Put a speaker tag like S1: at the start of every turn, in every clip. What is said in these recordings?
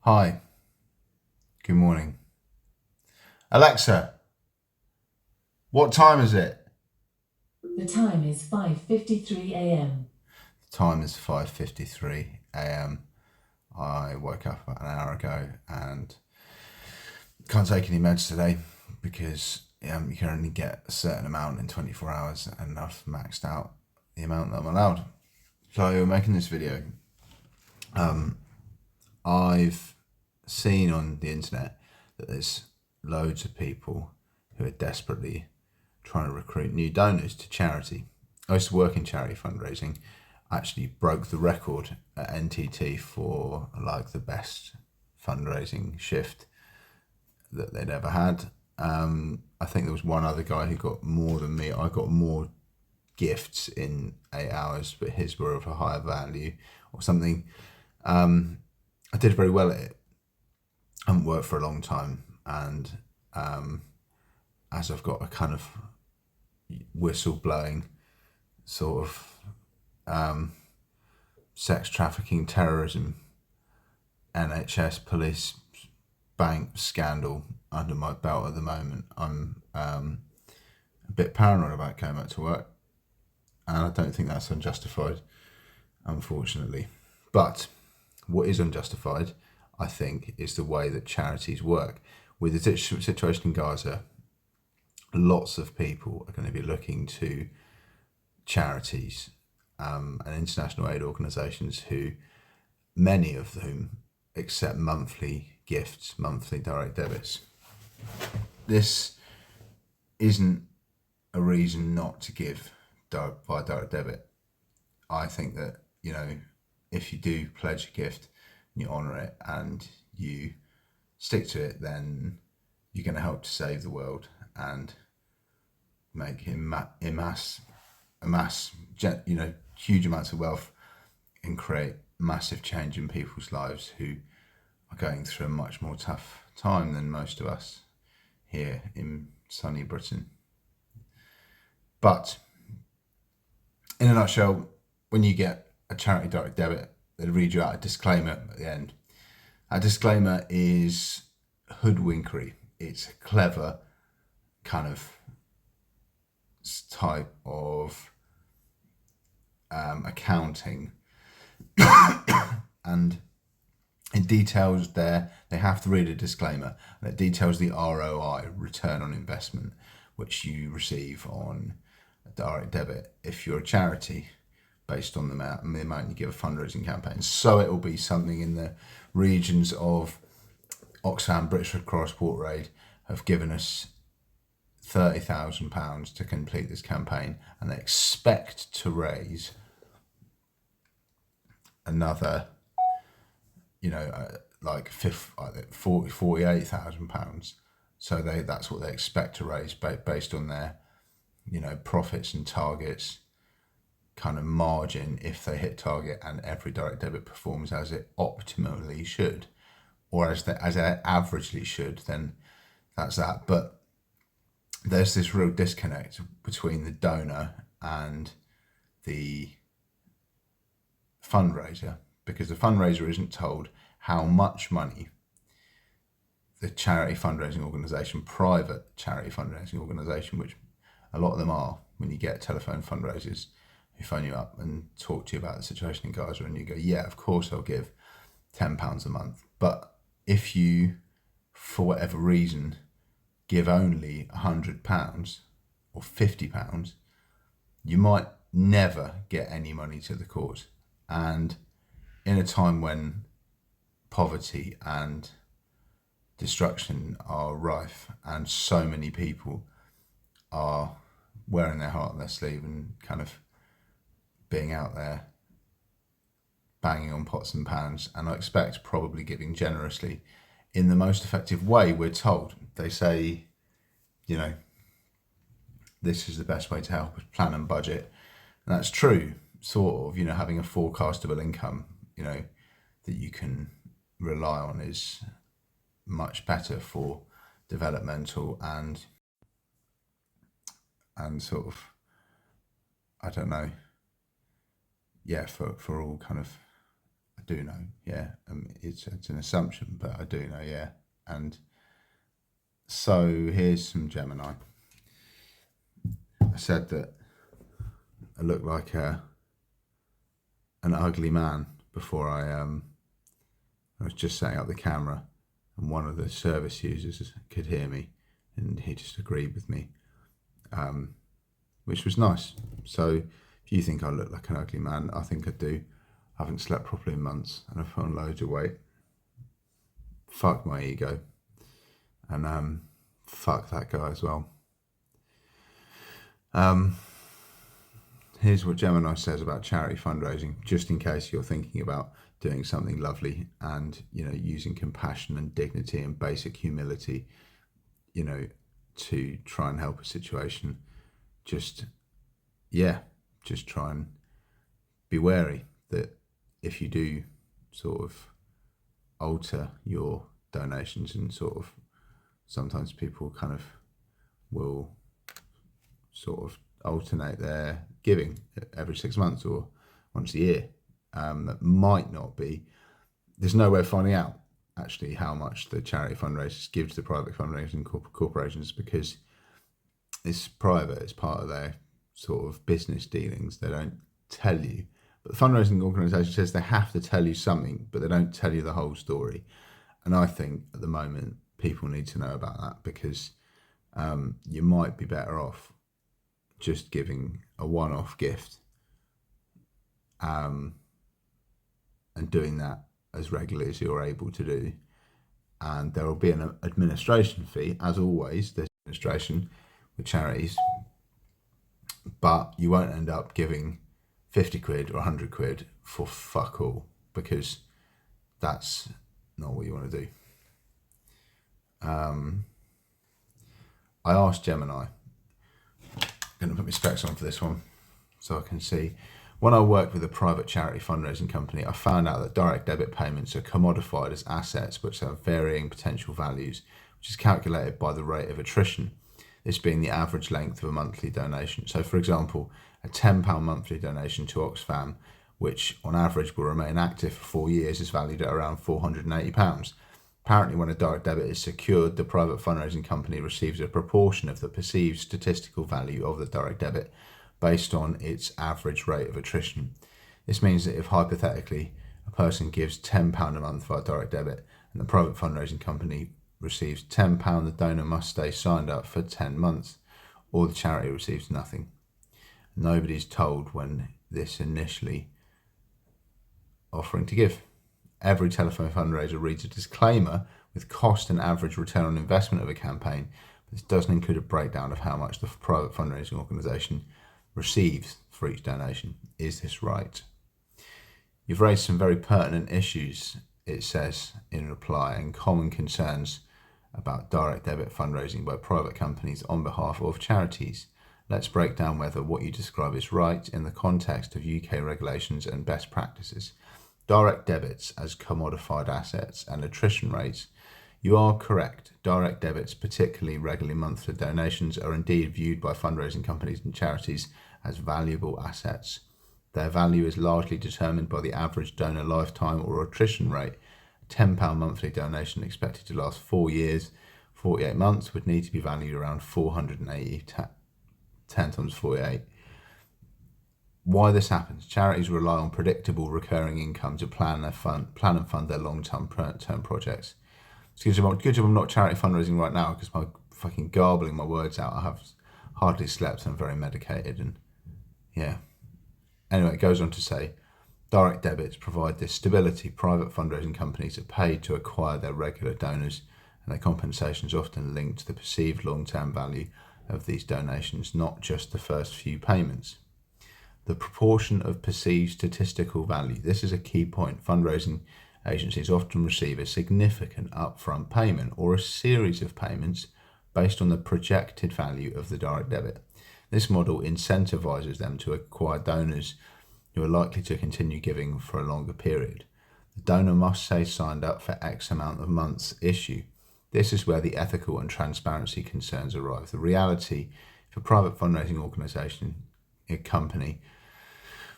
S1: Hi, good morning. Alexa, what time is it?
S2: The time is 5:53 a.m.
S1: The time is 5:53 a.m. I woke up about an hour ago and can't take any meds today because you can only get a certain amount in 24 hours and I've maxed out the amount that I'm allowed. So making this video, I've seen on the internet that there's loads of people who are desperately trying to recruit new donors to charity. I used to work in charity fundraising, actually broke the record at NTT for like the best fundraising shift that they'd ever had. I think there was one other guy who got more than me. I got more gifts in 8 hours, but his were of a higher value or something. I did very well at it. I haven't worked for a long time, and as I've got a kind of whistle blowing sort of sex trafficking, terrorism, NHS, police, bank scandal under my belt at the moment, I'm a bit paranoid about going back to work, and I don't think that's unjustified, unfortunately. But what is unjustified, I think, is the way that charities work. With the situation in Gaza, lots of people are going to be looking to charities and international aid organisations who, many of whom, accept monthly gifts, monthly direct debits. This isn't a reason not to give by direct debit. I think that, if you do pledge a gift and you honour it and you stick to it, then you're going to help to save the world and make amass huge amounts of wealth and create massive change in people's lives who are going through a much more tough time than most of us here in sunny Britain. But in a nutshell, when you get a charity direct debit, they read you out a disclaimer at the end. A disclaimer is hoodwinkery. It's a clever kind of type of accounting, and it details they have to read a disclaimer, and it details the ROI, return on investment, which you receive on a direct debit if you're a charity, based on the amount you give a fundraising campaign. So it will be something in the regions of Oxfam, British Red Cross, Water Aid have given us £30,000 to complete this campaign, and they expect to raise another, like £48,000. So that's what they expect to raise based on their, profits and targets, kind of margin if they hit target and every direct debit performs as it optimally should, or as it averagely should. Then that's that. But there's this real disconnect between the donor and the fundraiser, because the fundraiser isn't told how much money the charity fundraising organisation, private charity fundraising organisation, which a lot of them are, when you get telephone fundraisers who phone you up and talk to you about the situation in Gaza, and you go, yeah, of course I'll give £10 a month. But if you, for whatever reason, give only £100 or £50, you might never get any money to the cause. And in a time when poverty and destruction are rife and so many people are wearing their heart on their sleeve and kind of being out there banging on pots and pans, and I expect probably giving generously in the most effective way, we're told. They say, this is the best way to help us plan and budget. And that's true, sort of, having a forecastable income, that you can rely on is much better for developmental and sort of, I don't know, yeah, for all kind of do know, yeah. It's an assumption, but I do know, yeah. And so here's some Gemini. I said that I look like an ugly man before I was just setting up the camera, and one of the service users could hear me, and he just agreed with me, which was nice. So if you think I look like an ugly man, I think I do. I haven't slept properly in months, and I've put on loads of weight. Fuck my ego, and fuck that guy as well. Here's what Gemini says about charity fundraising, just in case you're thinking about doing something lovely and, using compassion and dignity and basic humility, to try and help a situation. Just try and be wary that if you do sort of alter your donations, and sort of sometimes people kind of will sort of alternate their giving every 6 months or once a year. That might not be, there's no way of finding out actually how much the charity fundraisers give to the private fundraising corporations, because it's private, it's part of their sort of business dealings. They don't tell you, but the fundraising organisation says they have to tell you something, but they don't tell you the whole story. And I think at the moment people need to know about that, because you might be better off just giving a one-off gift, and doing that as regularly as you're able to do. And there will be an administration fee, as always, there's administration with charities, but you won't end up giving 50 quid or 100 quid for fuck all, because that's not what you want to do. I asked Gemini, I'm going to put my specs on for this one so I can see. When I worked with a private charity fundraising company, I found out that direct debit payments are commodified as assets which have varying potential values, which is calculated by the rate of attrition, this being the average length of a monthly donation. So for example, a £10 monthly donation to Oxfam, which on average will remain active for 4 years, is valued at around £480. Apparently, when a direct debit is secured, the private fundraising company receives a proportion of the perceived statistical value of the direct debit based on its average rate of attrition. This means that if hypothetically a person gives £10 a month via direct debit and the private fundraising company receives £10, the donor must stay signed up for 10 months or the charity receives nothing. Nobody's told when this initially offering to give. Every telephone fundraiser reads a disclaimer with cost and average return on investment of a campaign, but this doesn't include a breakdown of how much the private fundraising organisation receives for each donation. Is this right? You've raised some very pertinent issues, it says in reply, and common concerns about direct debit fundraising by private companies on behalf of charities. Let's break down whether what you describe is right in the context of UK regulations and best practices. Direct debits as commodified assets and attrition rates. You are correct. Direct debits, particularly regular monthly donations, are indeed viewed by fundraising companies and charities as valuable assets. Their value is largely determined by the average donor lifetime or attrition rate. A £10 monthly donation expected to last 4 years, 48 months, would need to be valued around 480, 10 times 48. Why this happens? Charities rely on predictable recurring income to plan and fund their long-term projects. It's good job I'm not charity fundraising right now, because my fucking garbling my words out. I have hardly slept and I'm very medicated, and yeah. Anyway, it goes on to say, direct debits provide this stability. Private fundraising companies are paid to acquire their regular donors, and their compensation is often linked to the perceived long-term value of these donations, not just the first few payments. The proportion of perceived statistical value. This is a key point. Fundraising agencies often receive a significant upfront payment or a series of payments based on the projected value of the direct debit. This model incentivizes them to acquire donors who are likely to continue giving for a longer period. The donor must stay signed up for X amount of months issue. This is where the ethical and transparency concerns arise. The reality, if a private fundraising organisation, a company,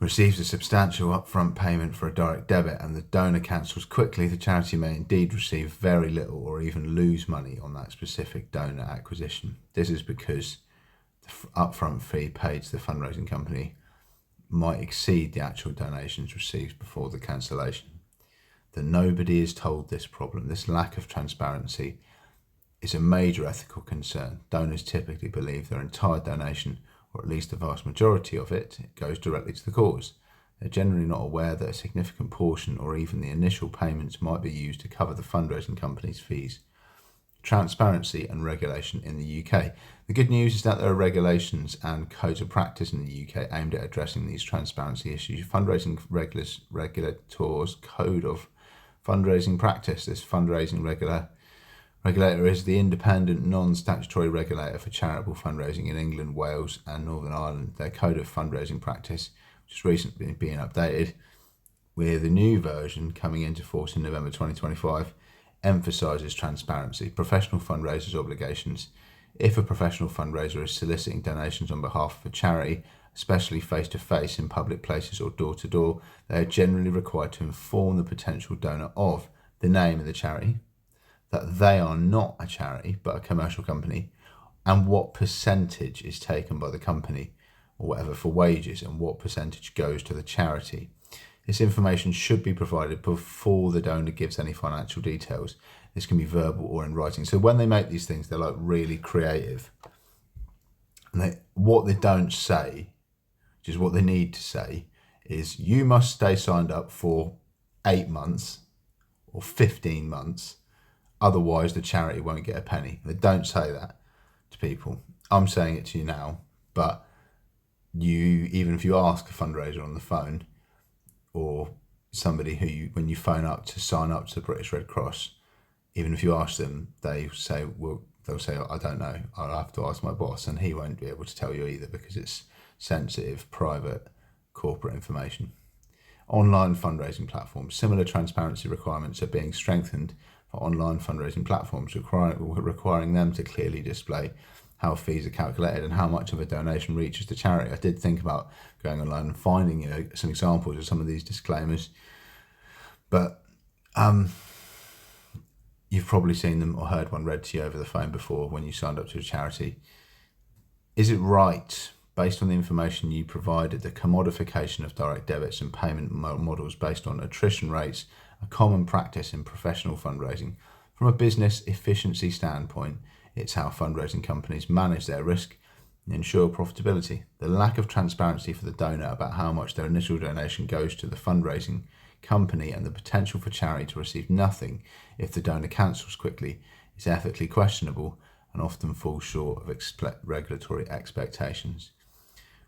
S1: receives a substantial upfront payment for a direct debit and the donor cancels quickly, the charity may indeed receive very little or even lose money on that specific donor acquisition. This is because the upfront fee paid to the fundraising company might exceed the actual donations received before the cancellation. That nobody is told this problem, this lack of transparency, is a major ethical concern. Donors typically believe their entire donation, or at least the vast majority of it, goes directly to the cause. They're generally not aware that a significant portion or even the initial payments might be used to cover the fundraising company's fees. Transparency and regulation in the UK. The good news is that there are regulations and codes of practice in the UK aimed at addressing these transparency issues. Fundraising Regulators Code of Fundraising Practice. This fundraising regulator is the independent non-statutory regulator for charitable fundraising in England, Wales and Northern Ireland. Their code of fundraising practice, which is recently being updated with a new version coming into force in November 2025, emphasises transparency, professional fundraisers' obligations. If a professional fundraiser is soliciting donations on behalf of a charity, especially face-to-face in public places or door-to-door, they are generally required to inform the potential donor of the name of the charity, that they are not a charity but a commercial company, and what percentage is taken by the company or whatever for wages and what percentage goes to the charity. This information should be provided before the donor gives any financial details. This can be verbal or in writing. So when they make these things, they're like really creative. And what they don't say, which is what they need to say, is you must stay signed up for 8 months or 15 months. Otherwise, the charity won't get a penny. They don't say that to people. I'm saying it to you now, but even if you ask a fundraiser on the phone, or somebody who when you phone up to sign up to the British Red Cross, even if you ask them, they'll say, I don't know, I'll have to ask my boss, and he won't be able to tell you either because it's sensitive, private, corporate information. Online fundraising platforms. Similar transparency requirements are being strengthened for online fundraising platforms, requiring them to clearly display how fees are calculated and how much of a donation reaches the charity. I did think about going online and finding some examples of some of these disclaimers, but you've probably seen them or heard one read to you over the phone before when you signed up to a charity. Is it right, based on the information you provided, the commodification of direct debits and payment models based on attrition rates, a common practice in professional fundraising? From a business efficiency standpoint, it's how fundraising companies manage their risk and ensure profitability. The lack of transparency for the donor about how much their initial donation goes to the fundraising company and the potential for charity to receive nothing if the donor cancels quickly is ethically questionable and often falls short of regulatory expectations.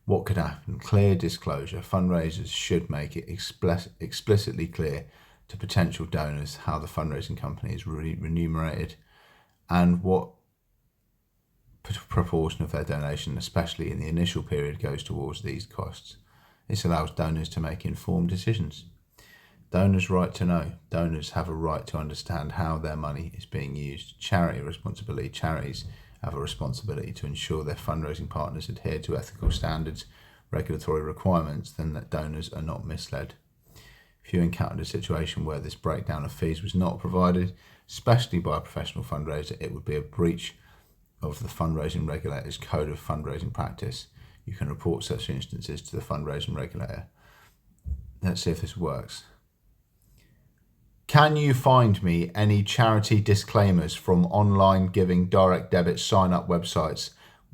S1: What could happen? Clear disclosure. Fundraisers should make it explicitly clear to potential donors how the fundraising company is remunerated and what proportion of their donation, especially in the initial period, goes towards these costs. This allows donors to make informed decisions. Donors' right to know. Donors have a right to understand how their money is being used. Charity responsibility. Charities have a responsibility to ensure their fundraising partners adhere to ethical standards, regulatory requirements, then that donors are not misled. If you encountered a situation where this breakdown of fees was not provided, especially by a professional fundraiser, it would be a breach of the fundraising regulator's code of fundraising practice. You can report such instances to the fundraising regulator. Let's see if this works. Can you find me any charity disclaimers from online giving direct debit sign-up websites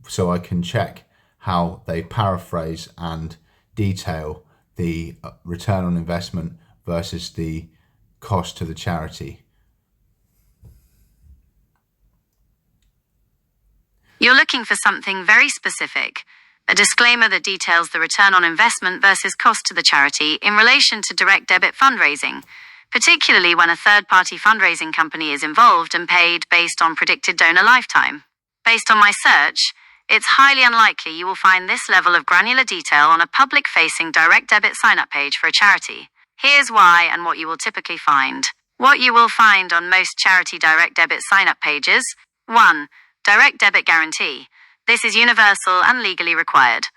S1: so I can check how they paraphrase and detail the return on investment versus the cost to the charity?
S3: You're looking for something very specific, a disclaimer that details the return on investment versus cost to the charity in relation to direct debit fundraising, particularly when a third-party fundraising company is involved and paid based on predicted donor lifetime. Based on my search, it's highly unlikely you will find this level of granular detail on a public-facing direct debit sign-up page for a charity. Here's why and what you will typically find. What you will find on most charity direct debit sign-up pages. 1. Direct debit guarantee. This is universal and legally required.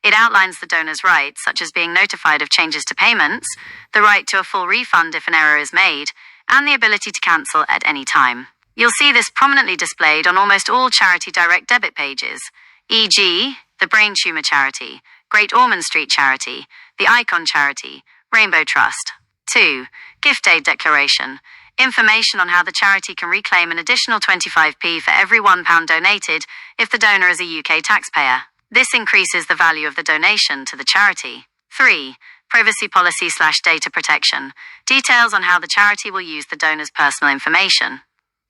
S3: It outlines the donor's rights, such as being notified of changes to payments, the right to a full refund if an error is made, and the ability to cancel at any time. You'll see this prominently displayed on almost all charity direct debit pages, e.g., the Brain Tumour Charity, Great Ormond Street Charity, the Icon Charity, Rainbow Trust. 2. Gift aid declaration. Information on how the charity can reclaim an additional 25p for every £1 donated if the donor is a UK taxpayer. This increases the value of the donation to the charity. 3. Privacy policy/data protection. Details on how the charity will use the donor's personal information.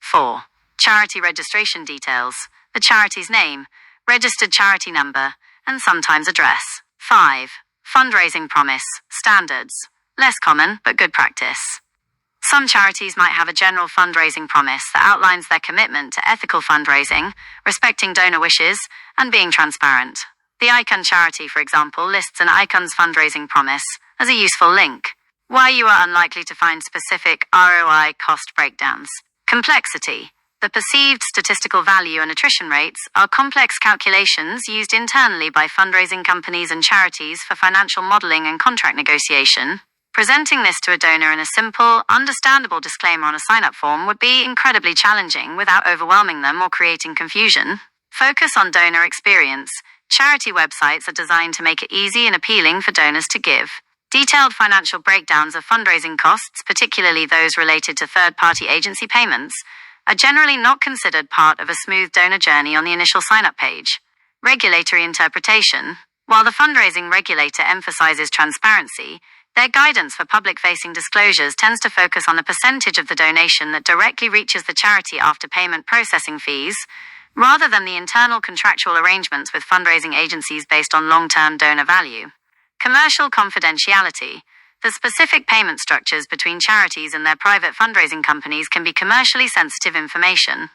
S3: 4. Charity registration details. The charity's name, registered charity number, and sometimes address. 5. Fundraising promise. Standards. Less common, but good practice. Some charities might have a general fundraising promise that outlines their commitment to ethical fundraising, respecting donor wishes, and being transparent. The Icon Charity, for example, lists an Icon's fundraising promise as a useful link. Why you are unlikely to find specific ROI cost breakdowns. Complexity. The perceived statistical value and attrition rates are complex calculations used internally by fundraising companies and charities for financial modeling and contract negotiation. Presenting this to a donor in a simple, understandable disclaimer on a sign-up form would be incredibly challenging without overwhelming them or creating confusion. Focus on donor experience. Charity websites are designed to make it easy and appealing for donors to give. Detailed financial breakdowns of fundraising costs, particularly those related to third-party agency payments, are generally not considered part of a smooth donor journey on the initial sign-up page. Regulatory interpretation. While the fundraising regulator emphasizes transparency, their guidance for public-facing disclosures tends to focus on the percentage of the donation that directly reaches the charity after payment processing fees, rather than the internal contractual arrangements with fundraising agencies based on long-term donor value. Commercial confidentiality. The specific payment structures between charities and their private fundraising companies can be commercially sensitive information.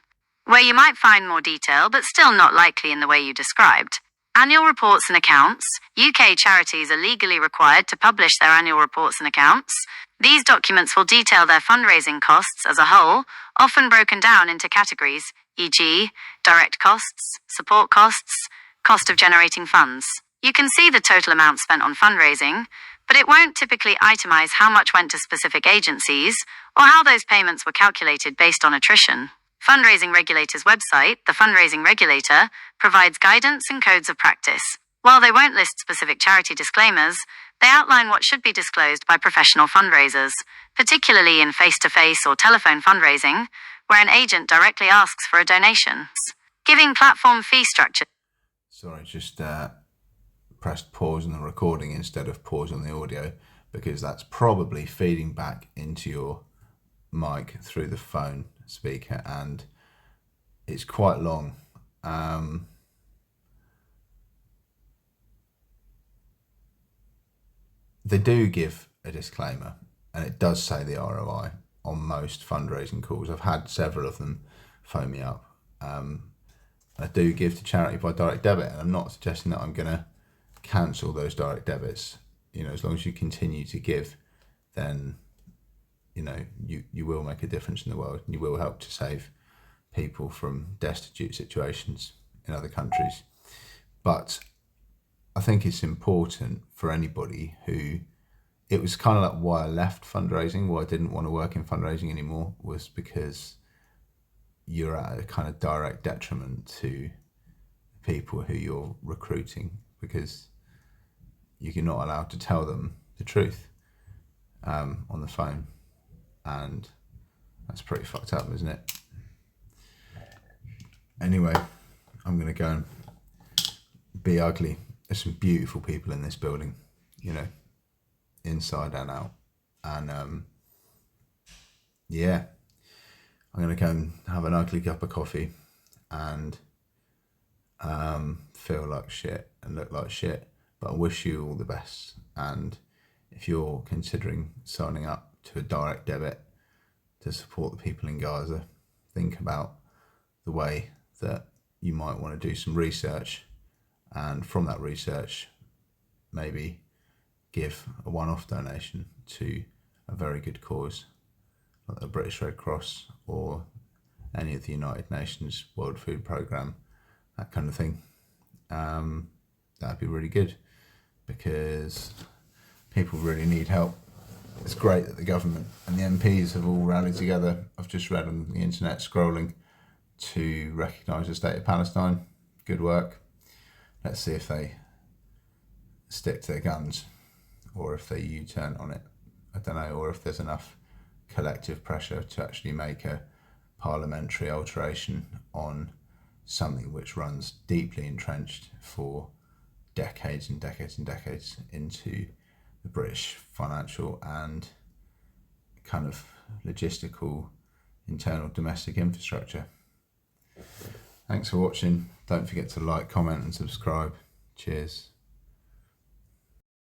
S3: Where you might find more detail, but still not likely in the way you described. Annual reports and accounts. UK charities are legally required to publish their annual reports and accounts. These documents will detail their fundraising costs as a whole, often broken down into categories, e.g., direct costs, support costs, cost of generating funds. You can see the total amount spent on fundraising, but it won't typically itemize how much went to specific agencies or how those payments were calculated based on attrition. Fundraising Regulator's website, the Fundraising Regulator, provides guidance and codes of practice. While they won't list specific charity disclaimers, they outline what should be disclosed by professional fundraisers, particularly in face-to-face or telephone fundraising, where an agent directly asks for a donation. Giving platform fee structure.
S1: Sorry, just pressed pause on the recording instead of pause on the audio, because that's probably feeding back into your mic through the phone speaker, and it's quite long. They do give a disclaimer, and it does say the ROI on most fundraising calls. I've had several of them phone me up. I do give to charity by direct debit, and I'm not suggesting that I'm going to cancel those direct debits. You know, as long as you continue to give, then you know you will make a difference in the world, and you will help to save people from destitute situations in other countries. But I think it's important for anybody who, it was kind of like why I left fundraising, why I didn't want to work in fundraising anymore, was because you're at a kind of direct detriment to people who you're recruiting, because you're not allowed to tell them the truth on the phone, and that's pretty fucked up, isn't it? Anyway, I'm going to go and be ugly. There's some beautiful people in this building, you know, inside and out, and yeah, I'm going to go and have an ugly cup of coffee and feel like shit and look like shit, but I wish you all the best. And if you're considering signing up to a direct debit to support the people in Gaza, think about the way that you might want to do some research, and from that research maybe give a one-off donation to a very good cause like the British Red Cross or any of the United Nations World Food Programme, that kind of thing. That'd be really good. because people really need help. It's great that the government and the MPs have all rallied together. I've just read on the internet scrolling to recognise the state of Palestine. Good work. Let's see if they stick to their guns or if they U-turn on it. I don't know, or if there's enough collective pressure to actually make a parliamentary alteration on something which runs deeply entrenched for decades and decades and decades into the British financial and kind of logistical internal domestic infrastructure. Thanks for watching. Don't forget to like, comment and subscribe. Cheers.